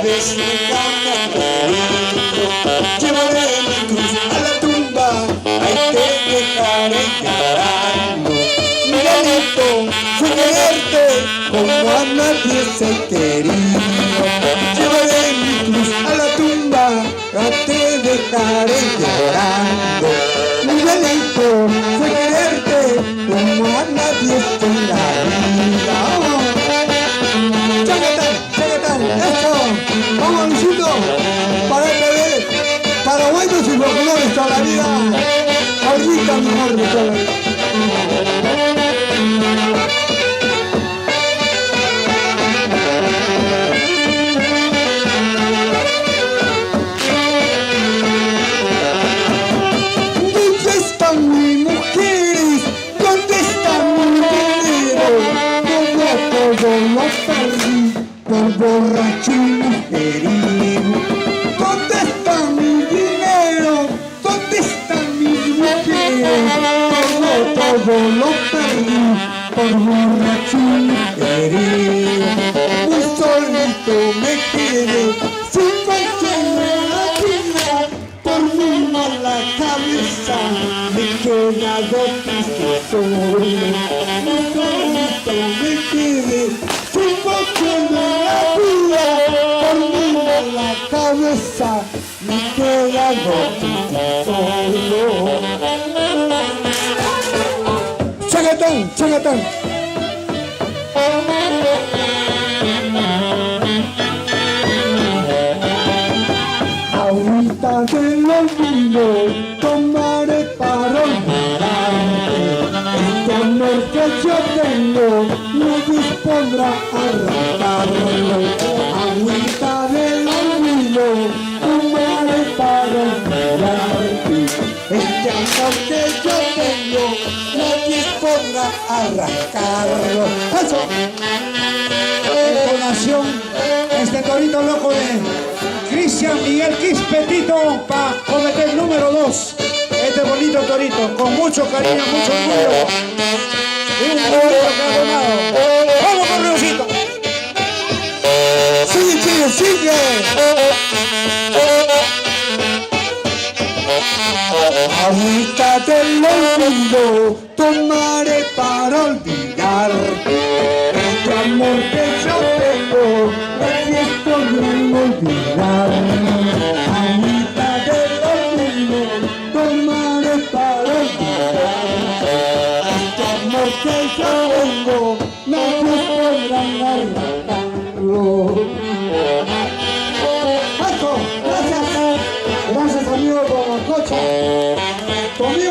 desnudame querido. Llevaré mi cruz a la tumba, ahí te dejaré llorando. Mi delito fue quererte como a nadie se querido. Llevaré mi cruz a la tumba, ahí te dejaré llorando. Mi delito fue quererte como a nadie se querido. ¡Chacatán! ¡Eso! ¡Vamos, Luisito! Para el bebé, paraguayos y folclores toda la vida. Ahorita mejor de toda la vida. ¿Dónde están mis mujeres? ¿Dónde está mi dinero? Todo lo perdí por borracho y mujeriego. ¿Dónde está mi dinero? ¿Dónde están mis mujeres? Todo lo perdí por borracho y mujeriego. Muy solito me quedé sin consuelo en la vida. Por mi mala cabeza me he quedado triste solo. Muy solito me quedé sin consuelo en la vida. Por mi mala cabeza me he quedado triste solo. ¡Chacatán! ¡Chacatán! Ahorita del olvido tomaré para olvidarte. Este amor que yo tengo no dispondrá a arrancarlo. Ahorita del olvido tomaré para olvidarte. Este amor que yo tengo no dispondrá a arrancarlo. ¡Eso! Entonación, este torito loco de Cristian Miguel Quispetito para cometer el número 2. Este bonito torito, con mucho cariño, mucho orgullo. Y un bonito que ha donado. ¡Vamos con Riosito! ¡Sigue, sigue, sigue! Ahorita del olvido tomaré para olvidarte. Este amor que yo tengo, nadie podrá olvidarme. Ahorita del olvido tomaré para olvidarte. Este amor que yo tengo, nadie podrá arrancarlo. ¡Eso! ¡Gracias! Gracias, amigo, por la cocha. Conmigo